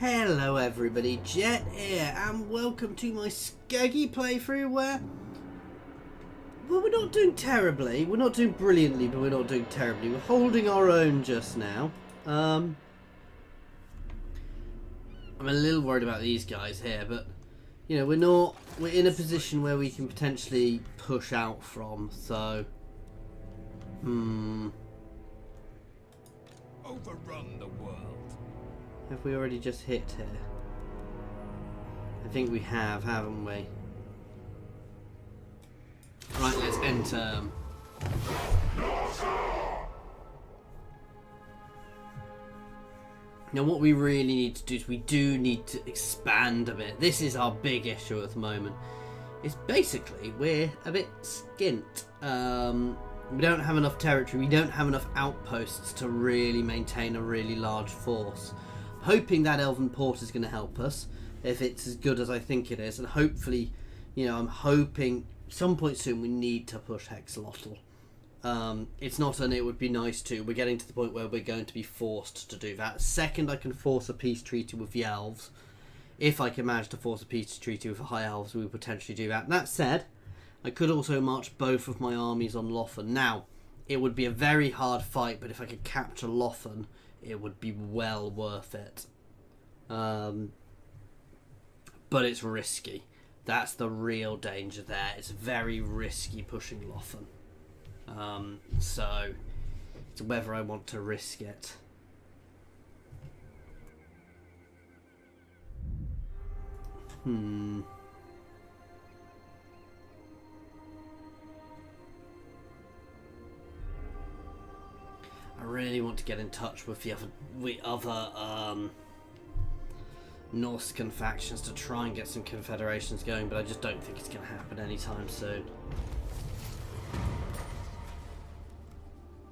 Hello everybody, Jet here, and welcome to my Skeggi playthrough where, well, we're not doing terribly, we're not doing brilliantly, but we're not doing terribly. We're holding our own just now. I'm a little worried about these guys here, but, you know, we're in a position where we can potentially push out from, so, Overrun the world. Have we already just hit here? I think we have, haven't we? Right, let's enter. Now what we really need to do is we do need to expand a bit. This is our big issue at the moment. It's basically we're a bit skint. We don't have enough territory, we don't have enough outposts to really maintain a really large force. Hoping that Elven Port is going to help us if it's as good as I think it is, and hopefully, you know, I'm hoping some point soon we need to push Hexalotl. It's not an it would be nice to. We're getting to the point where we're going to be forced to do that. Second, I can force a peace treaty with the elves. If I can manage to force a peace treaty with the high elves, we will potentially do that. That said, I could also march both of my armies on Lothen. Now, it would be a very hard fight, but if I could capture Lothen, it would be well worth it. But it's risky. That's the real danger there. It's very risky pushing Lothen. So it's whether I want to risk it. I really want to get in touch with the other Norscan factions to try and get some confederations going, but I just don't think it's going to happen anytime soon.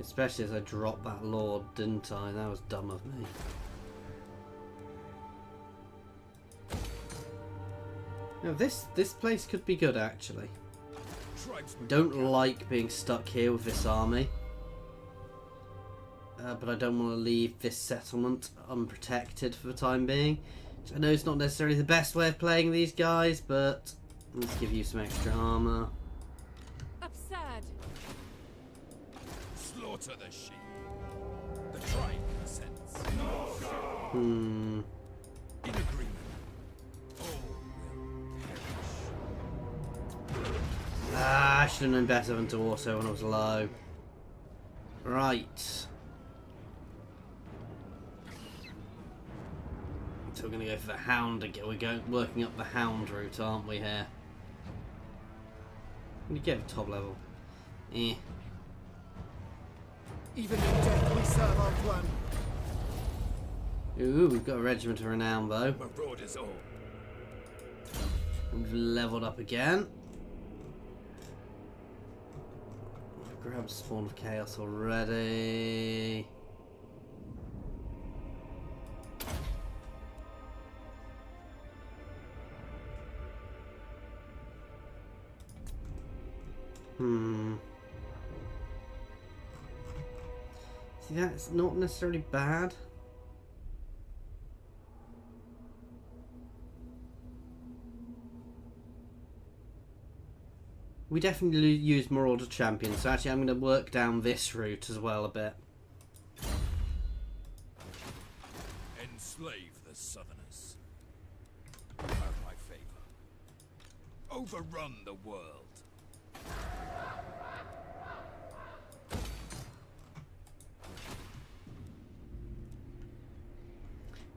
Especially as I dropped that lord, didn't I? That was dumb of me. Now this place could be good actually. Don't like being stuck here with this army. But I don't want to leave this settlement unprotected for the time being. I know it's not necessarily the best way of playing these guys, but let's give you some extra armor. Absurd. Slaughter the sheep. The tribe consents. In agreement. All will perish. I should have known better than to auto when I was low. Right. So we're going to go for the hound again. We're working up the hound route, aren't we, here? We get to top level. Even in death we serve our plan. Ooh, we've got a regiment of renown though. Marauders all. We've leveled up again. We've grabbed Spawn of Chaos already. See, that's not necessarily bad. We definitely use Marauder Champions, so actually I'm going to work down this route as well a bit. Enslave the Southerners. Have my favor. Overrun the world.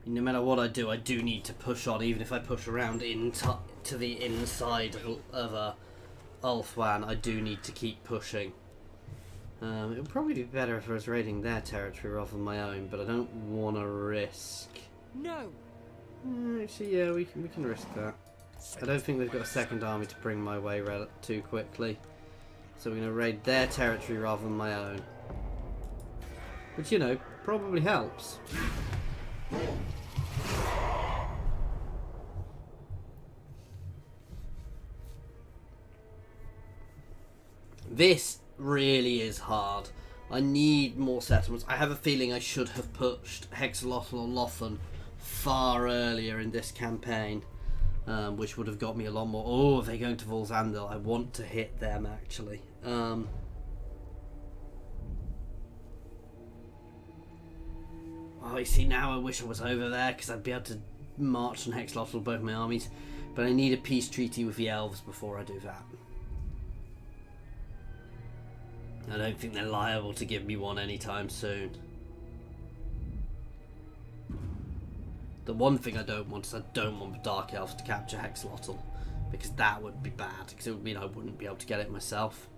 No matter what I do need to push on, even if I push around to the inside of Ulthuan, I do need to keep pushing. It would probably be better if I was raiding their territory rather than my own, but I don't want to risk. No. Actually, yeah, we can risk that. I don't think they've got a second army to bring my way too quickly, so we're going to raid their territory rather than my own, which, you know, probably helps. This really is hard. I need more settlements. I have a feeling I should have pushed Hexalotl or Lothen far earlier in this campaign, which would have got me a lot more. Oh, they're going to Volsandel. I want to hit them, actually. Oh, you see, now I wish I was over there, because I'd be able to march and Hexlotl both my armies. But I need a peace treaty with the elves before I do that. I don't think they're liable to give me one anytime soon. The one thing I don't want is I don't want the Dark Elves to capture Hexlotl, because that would be bad, because it would mean I wouldn't be able to get it myself.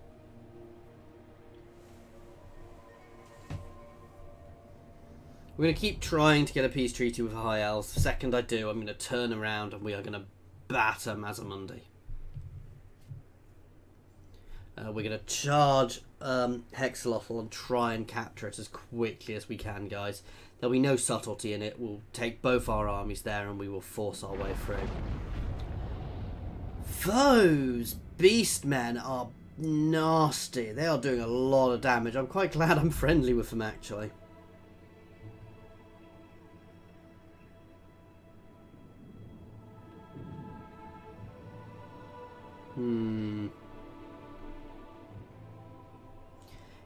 We're going to keep trying to get a peace treaty with the High Elves. The second I do, I'm going to turn around and we are going to batter Mazamundi. We're going to charge Hexlotl and try and capture it as quickly as we can, guys. There'll be no subtlety in it. We'll take both our armies there and we will force our way through. Those beastmen are nasty. They are doing a lot of damage. I'm quite glad I'm friendly with them, actually.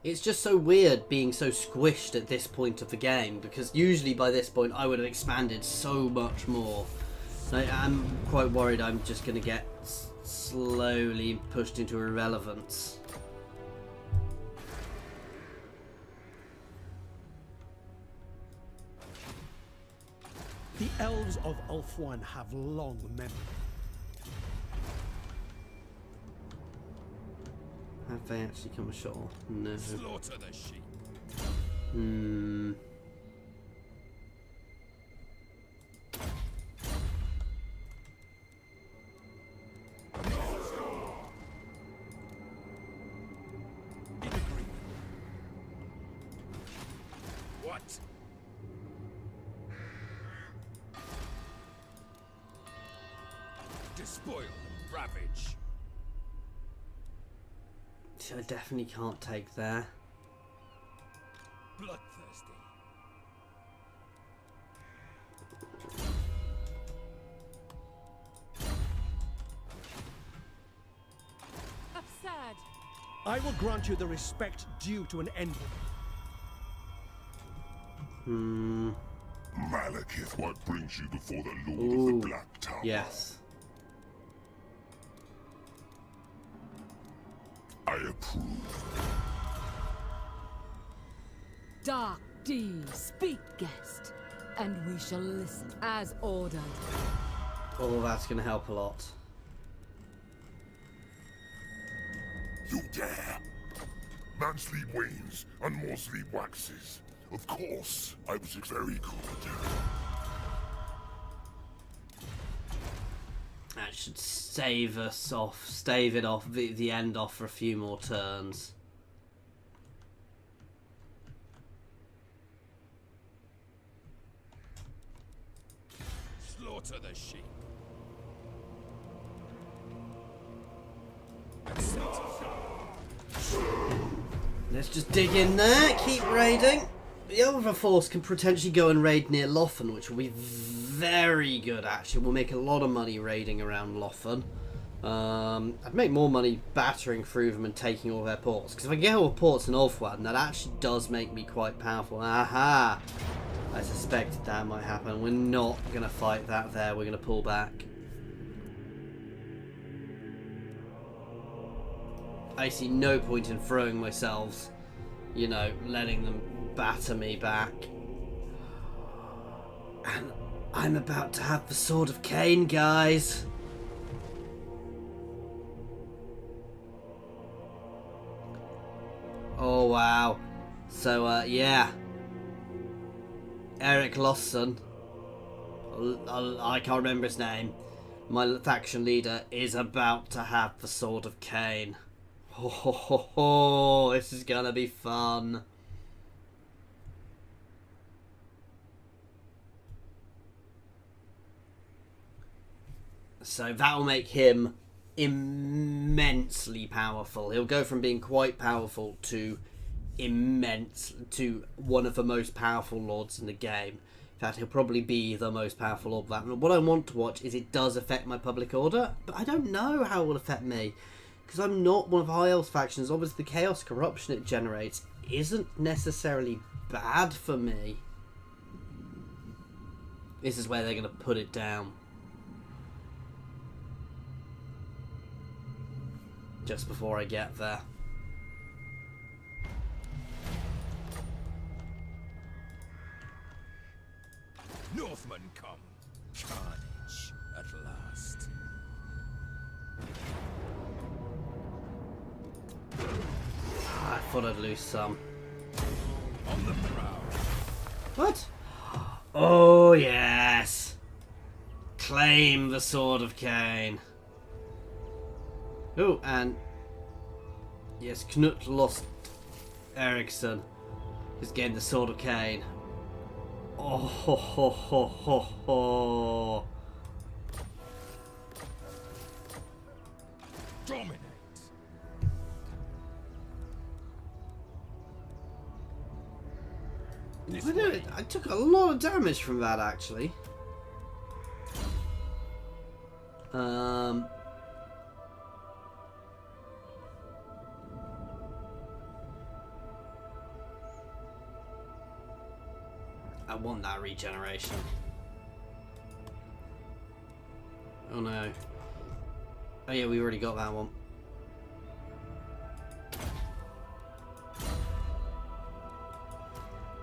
It's just so weird being so squished at this point of the game, because usually by this point I would have expanded so much more. So I'm quite worried I'm just going to get slowly pushed into irrelevance. The elves of Ulthuan have long memory. Have they actually come ashore? No. Slaughter the sheep. What? Despoil and ravage. I definitely can't take there. Bloodthirsty. Absurd. I will grant you the respect due to an enemy. Malekith, what brings you before the Lord Ooh, of the Black Tower? yes. I approve. Dark D, speak, guest, and we shall listen as ordered. Oh, that's going to help a lot. You dare! Man sleep wanes, and more sleep waxes. Of course, I was very good. That should stave us off, stave it off, the end off for a few more turns. Slaughter the sheep. Let's just dig in there, keep raiding. The other force can potentially go and raid near Lothern, which will be very good, actually. We'll make a lot of money raiding around Lothern. I'd make more money battering through them and taking all their ports. Because if I get all the ports in Ulthuan, that actually does make me quite powerful. Aha! I suspected that might happen. We're not going to fight that there. We're going to pull back. I see no point in throwing myself, you know, letting them batter me back. And I'm about to have the Sword of Cain, guys. Oh, wow. So, yeah. Eric Lawson, I can't remember his name, my faction leader, is about to have the Sword of Cain. Ho ho ho ho, this is gonna be fun. So that will make him immensely powerful. He'll go from being quite powerful to immense, to one of the most powerful lords in the game. fact, he'll probably be the most powerful orb of that. What I want to watch is it does affect my public order, but I don't know how it will affect me. Because I'm not one of High Elf's factions. Obviously, the chaos corruption it generates isn't necessarily bad for me. This is where they're going to put it down. Just before I get there. Northmen come. Carnage at last. I thought I'd lose some. On the prowl. What? Oh, yes. Claim the Sword of Cain. Oh, and... yes, Knut lost Eriksson. Has gained the Sword of Cain. Oh, ho, ho, ho, ho, ho. Dominate. I took a lot of damage from that, actually. I want that regeneration. Oh no. Oh yeah, we already got that one.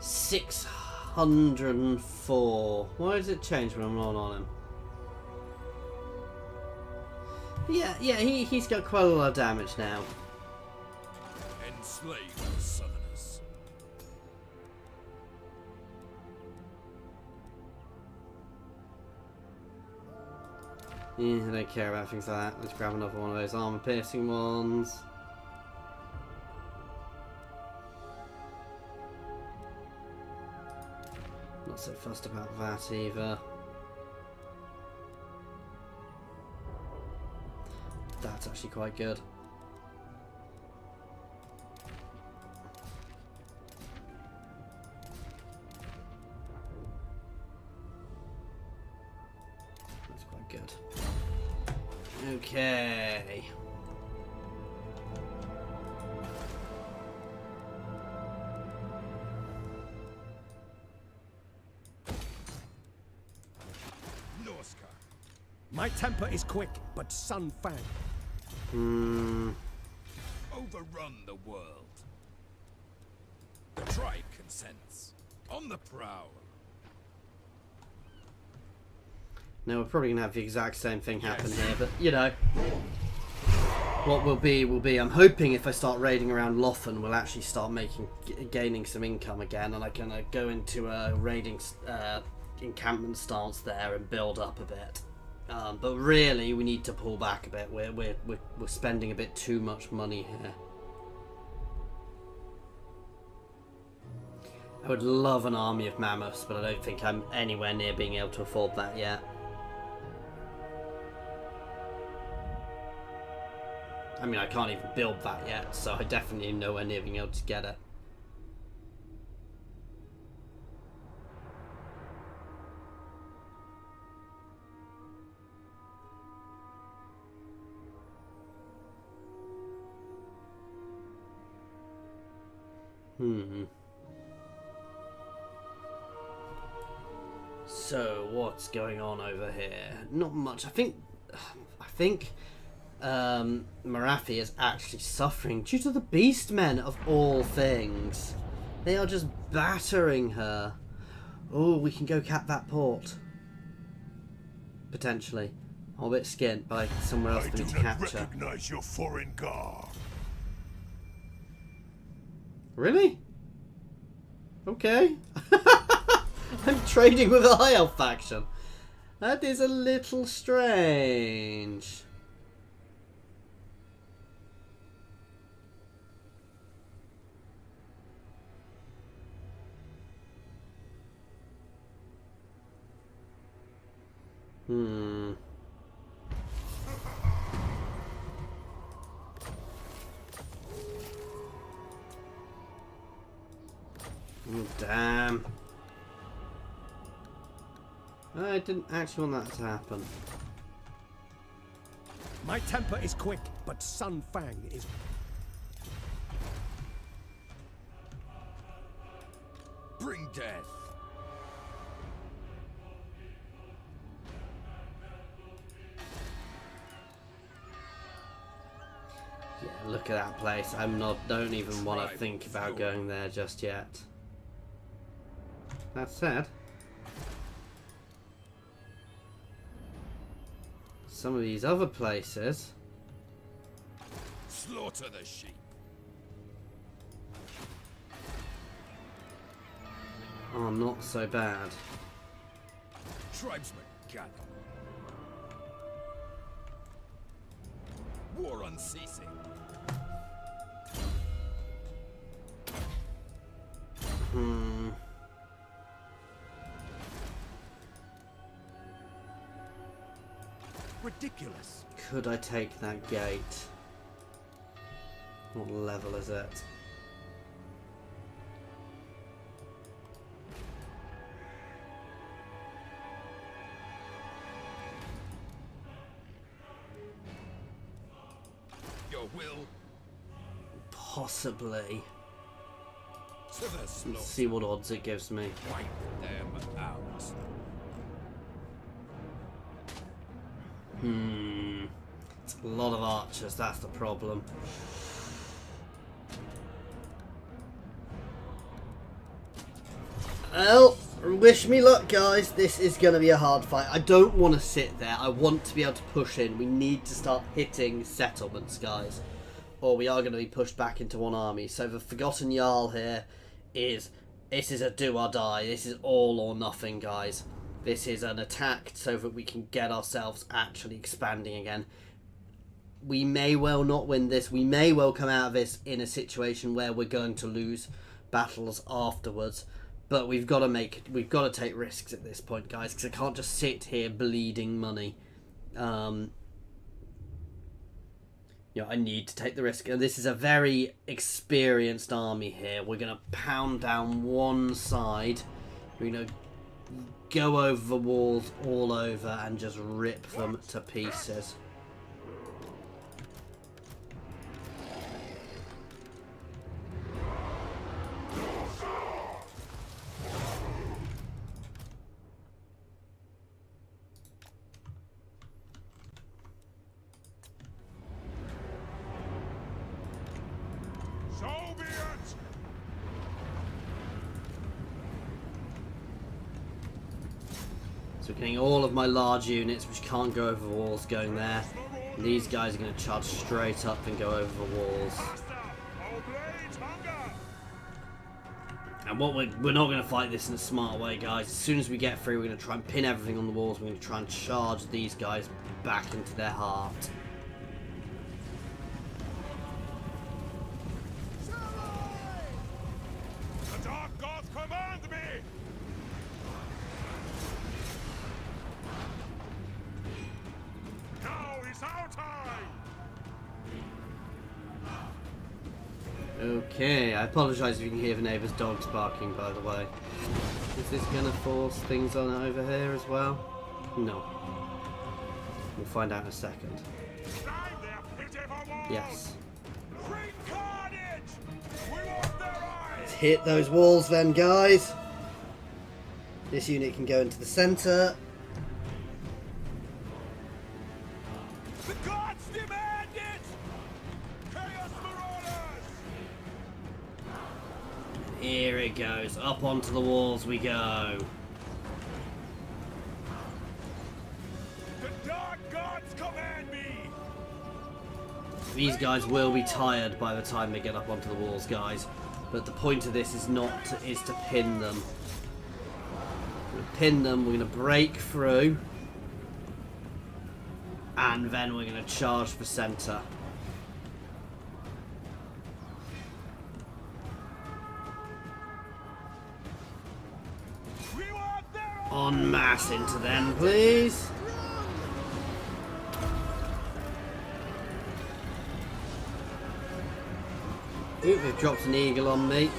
$604. Why does it change when I'm not on him? Yeah, he's got quite a lot of damage now. Enslave the Southerners. Yeah, I don't care about things like that. Let's grab another one of those armor piercing ones. Not so fussed about that either. That's actually quite good. That's quite good. Okay. Norsca. My temper is quick, but Sun Fang. Overrun the world. The tribe consents. On the prowl. Now we're probably gonna have the exact same thing happen here, but you know, what will be will be. I'm hoping if I start raiding around Lothan, we'll actually start gaining some income again, and I can go into a raiding encampment stance there and build up a bit. But really, we need to pull back a bit. We're spending a bit too much money here. I would love an army of mammoths, but I don't think I'm anywhere near being able to afford that yet. I mean, I can't even build that yet, so I definitely am nowhere near being able to get it. So what's going on over here? Not much. I think Marathi is actually suffering due to the Beastmen of all things. They are just battering her. Oh, we can go cap that port. Potentially. I'm a bit skint by somewhere else I for do me to not capture. recognize your foreign garb. Really? Okay. I'm trading with a High Elf faction. That is a little strange. Oh, damn. I didn't actually want that to happen. My temper is quick, but Sun Fang is... Bring death. Yeah, look at that place. Don't even want to think about going there just yet. That said, some of these other places. Slaughter the sheep. Are not so bad. Tribesmen gather. War unceasing. ridiculous. Could I take that gate? What level is it? Your will Possibly. to the Let's slaughter. see what odds it gives me. Wipe them out. It's a lot of archers, that's the problem. Well, wish me luck, guys. This is going to be a hard fight. I don't want to sit there. I want to be able to push in. We need to start hitting settlements, guys, or we are going to be pushed back into one army. So the Forgotten Jarl here is... This is a do or die. This is all or nothing, guys. This is an attack so that we can get ourselves actually expanding again. We may well not win this. We may well come out of this in a situation where we're going to lose battles afterwards. But we've got to take risks at this point, guys, because I can't just sit here bleeding money. I need to take the risk. And this is a very experienced army here. We're going to pound down one side. We're going to go over the walls all over and just rip them to pieces. So be it! So getting all of my large units, which can't go over the walls, going there. And these guys are going to charge straight up and go over the walls. And what we're not going to fight this in a smart way, guys. As soon as we get through, we're going to try and pin everything on the walls. We're going to try and charge these guys back into their heart. The Dark Gods command me! Now is our time! Okay, I apologise if you can hear the neighbour's dogs barking, by the way. Is this going to force things on over here as well? No. We'll find out in a second. Yes. Bring carnage! We want their eyes! Hit those walls then, guys. This unit can go into the centre. The gods demand it! Chaos Marauders! Here it goes. Up onto the walls we go. The Dark Gods command me! These guys will be tired by the time they get up onto the walls, guys. But the point of this is to pin them. We're going to pin them, we're going to break through. And then we're going to charge the centre. We want their eyes! En masse into them, please. Ooh, they've dropped an eagle on me.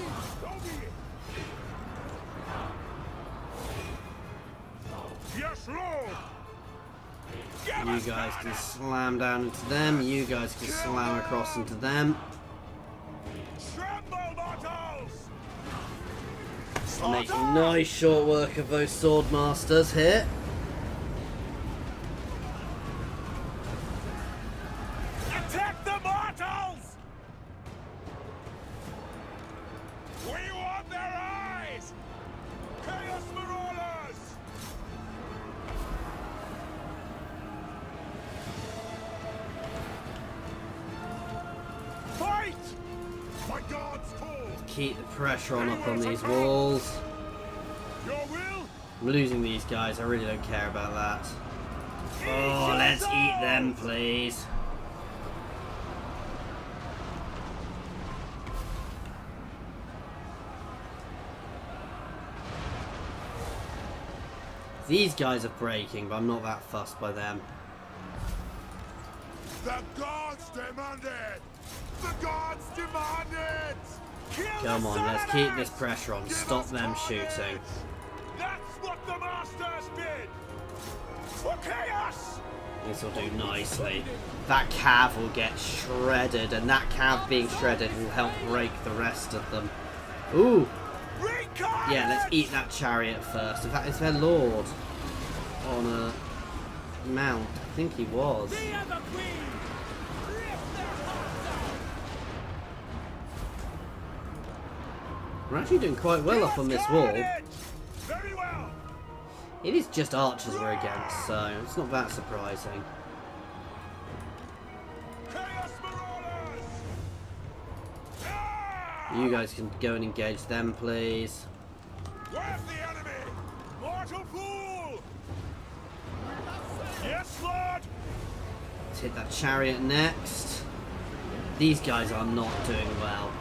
Yeah! You guys can slam down into them. You guys can slam across into them. Making nice short work of those sword masters here. Attack the mortals! We want their eyes! Chaos Marauders! Fight! My God's call! Keep the pressure on up on these walls. Your will? I'm losing these guys. I really don't care about that. Oh, let's eat them, please. These guys are breaking, but I'm not that fussed by them. The gods demand it! The gods demand it! Come on, let's keep this pressure on. Stop them shooting. That's what the masters did! For chaos! This will do nicely. That cav will get shredded, and that cav being shredded will help break the rest of them. Ooh! Yeah, let's eat that chariot first. In fact, is their lord on a mount? I think he was. We're actually doing quite well up on this wall. Very well. It is just archers we're against, so it's not that surprising. Chaos Marauders! You guys can go and engage them, please. Where's the enemy? Mortal fool! Yes, Lord! Let's hit that chariot next. These guys are not doing well.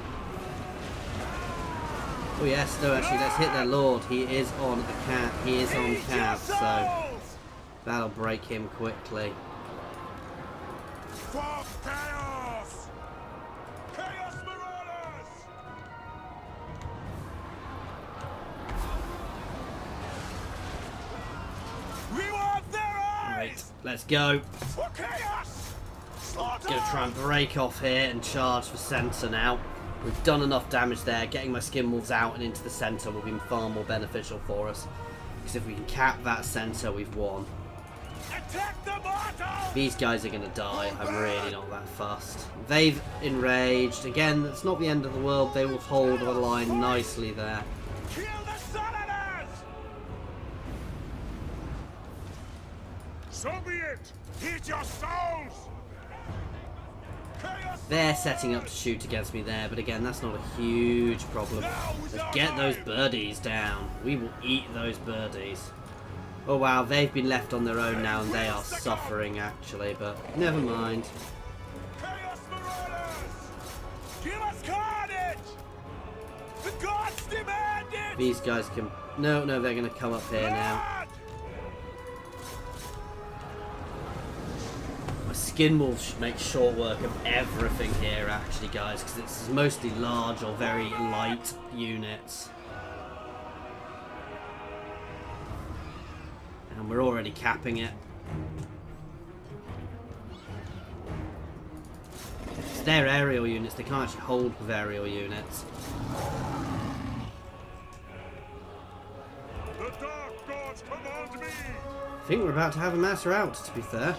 Oh yes, no, actually, let's hit their lord. He is on a cat. He is on cav, so that'll break him quickly. For chaos! Chaos Marauders! We want their eyes! Right, let's go. For chaos! Slaughter! Gonna try and break off here and charge for centre now. We've done enough damage there. Getting my skin wolves out and into the centre will be far more beneficial for us. Because if we can cap that centre, we've won. Attack the mortals! These guys are going to die. I'm really not that fussed. They've enraged. Again, it's not the end of the world. They will hold the line nicely there. Kill the Southerners! So be it! Eat your souls! Chaos They're setting up to shoot against me there, but again, that's not a huge problem. Let's get those birdies down. We will eat those birdies. Oh wow, they've been left on their own now and they are suffering actually, but never mind. Chaos Marauders! Give us carnage! The gods demand it! These guys can... No, they're going to come up here now. My skin will make short work of everything here actually, guys, because it's mostly large or very light units. And we're already capping it. It's their aerial units, they can't actually hold with aerial units. The dark gods command me! I think we're about to have a mass rout, to be fair.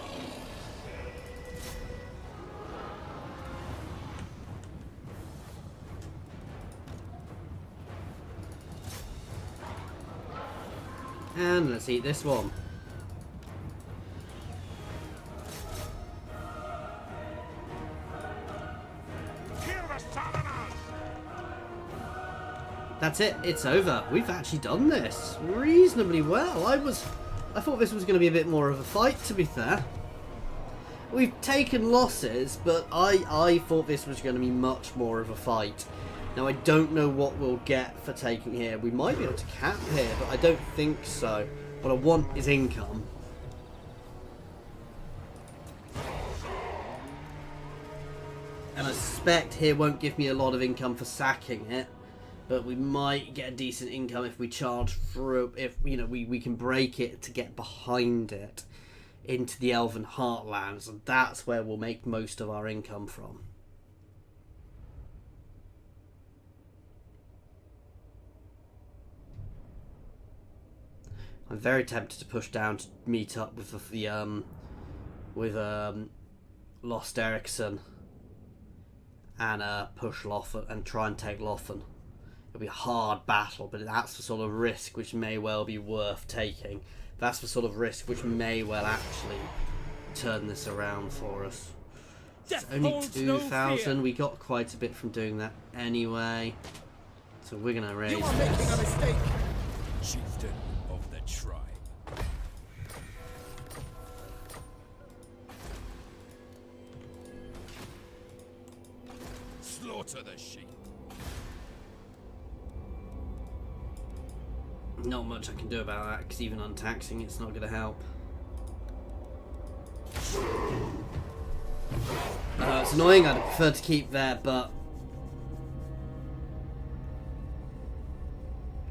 And let's eat this one. That's it, it's over. We've actually done this reasonably well. I thought this was going to be a bit more of a fight, to be fair. We've taken losses, but I thought this was going to be much more of a fight. Now, I don't know what we'll get for taking here. We might be able to cap here, but I don't think so. What I want is income. And I suspect here won't give me a lot of income for sacking it. but we might get a decent income if we charge through. If we can break it to get behind it into the Elven Heartlands, and that's where we'll make most of our income from. I'm very tempted to push down to meet up with Lost Ericsson and push Loffen and try and take Loffen. It'll be a hard battle, but that's the sort of risk which may well be worth taking. That's the sort of risk which may well actually turn this around for us. It's only 2,000. We got quite a bit from doing that anyway, so we're gonna raise You are this. making a mistake. Chieftain of the tribe. Slaughter the sheep. Not much I can do about that, because even untaxing it's not going to help. It's annoying, I'd prefer to keep that, but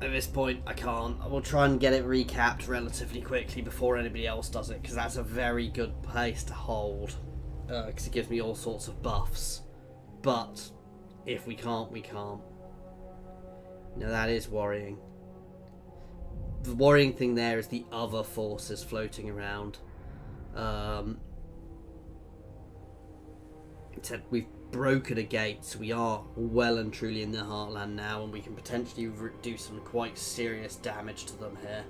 at this point I can't. I will try and get it recapped relatively quickly before anybody else does it, because that's a very good place to hold, because it gives me all sorts of buffs. But if we can't, we can't. Now that is worrying. The worrying thing there is the other forces floating around. Except we've broken a gate, so we are well and truly in the Heartland now, and we can potentially do some quite serious damage to them here.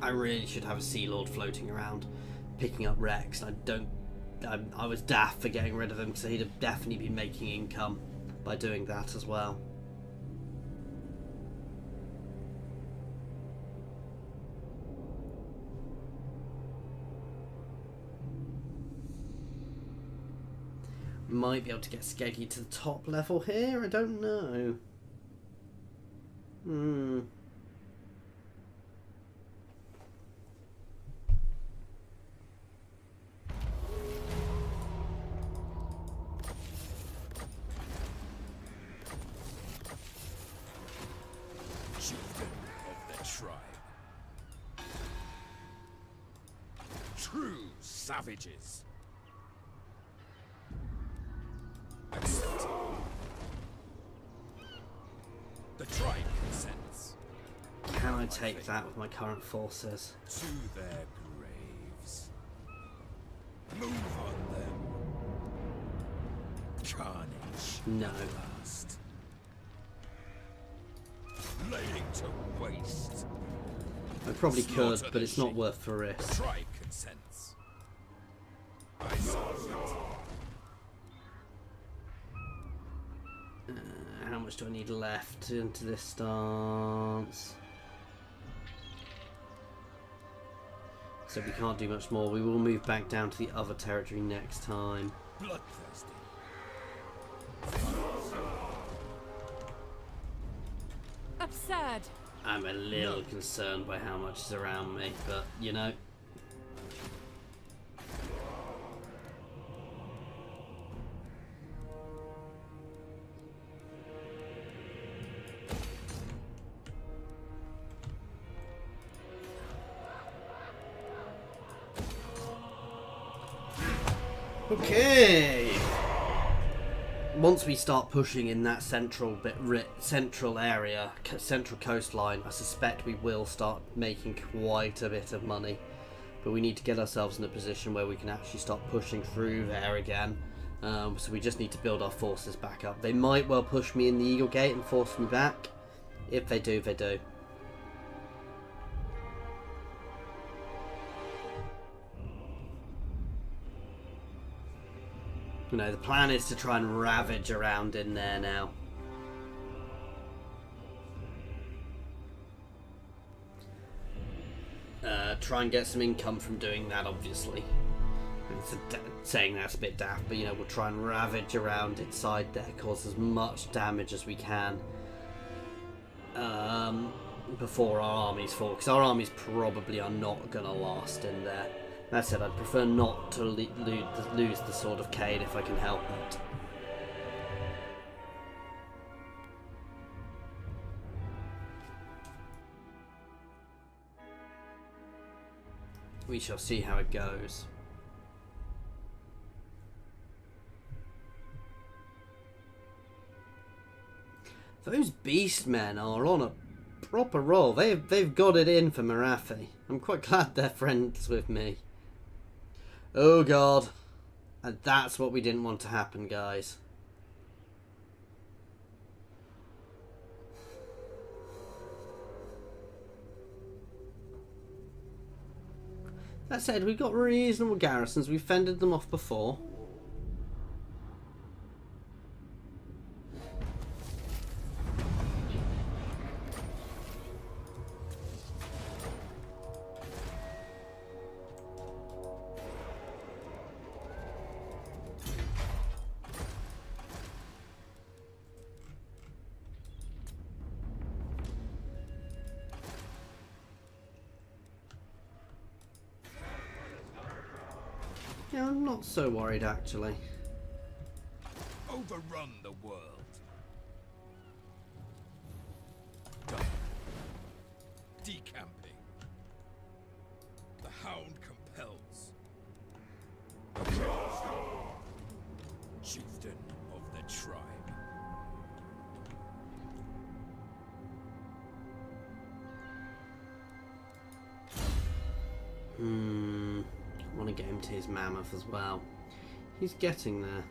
I really should have a Sea Lord floating around, picking up Rex. I was daft for getting rid of him, because he'd have definitely been making income by doing that as well. Might be able to get Skeggi to the top level here, I don't know. Chieftain of the tribe. True savages. Accept. The tribe consents. Can I take that with my current forces? To their graves. Move on them. Carnage. No. Last. Laying to waste. I probably could, Slaughter but the it's not sheep. worth the risk. Tribe consents. I submit. How much do I need left into this stance? So we can't do much more. We will move back down to the other territory next time. Bloodthirsty. Absurd. I'm a little concerned by how much is around me, but you know. Okay. Once we start pushing in that central area, central coastline, I suspect we will start making quite a bit of money. But we need to get ourselves in a position where we can actually start pushing through there again. So we just need to build our forces back up. They might well push me in the Eagle Gate and force me back. If they do, they do. You know, the plan is to try and ravage around in there now. Try and get some income from doing that, obviously. Saying that's a bit daft, but you know, we'll try and ravage around inside there, cause as much damage as we can. before our armies fall, because our armies probably are not going to last in there. That said, I'd prefer not to lose the Sword of Cain if I can help it. We shall see how it goes. Those beastmen are on a proper roll. They've got it in for Marathi. I'm quite glad they're friends with me. Oh god. And that's what we didn't want to happen, guys. That said, we've got reasonable garrisons. We fended them off before. Yeah, I'm not so worried actually. Overrun the world. Done. Decamping. The hound compels. Chieftain of the tribe. I want to get him to his mammoth as well. He's getting there.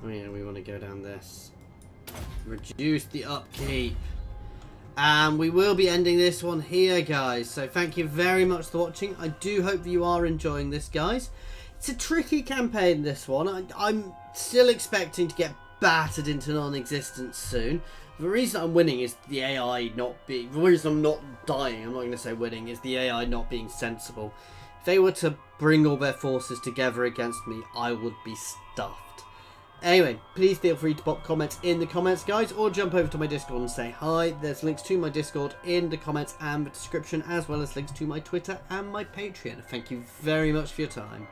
Oh yeah, we want to go down this. Reduce the upkeep. And we will be ending this one here, guys. So thank you very much for watching. I do hope that you are enjoying this, guys. It's a tricky campaign, this one. I'm still expecting to get battered into non-existence soon. The reason I'm winning is the AI not being... The reason I'm not dying, I'm not going to say winning, is the AI not being sensible. If they were to bring all their forces together against me, I would be stuffed. Anyway, please feel free to pop comments in the comments, guys, or jump over to my Discord and say hi. There's links to my Discord in the comments and the description, as well as links to my Twitter and my Patreon. Thank you very much for your time.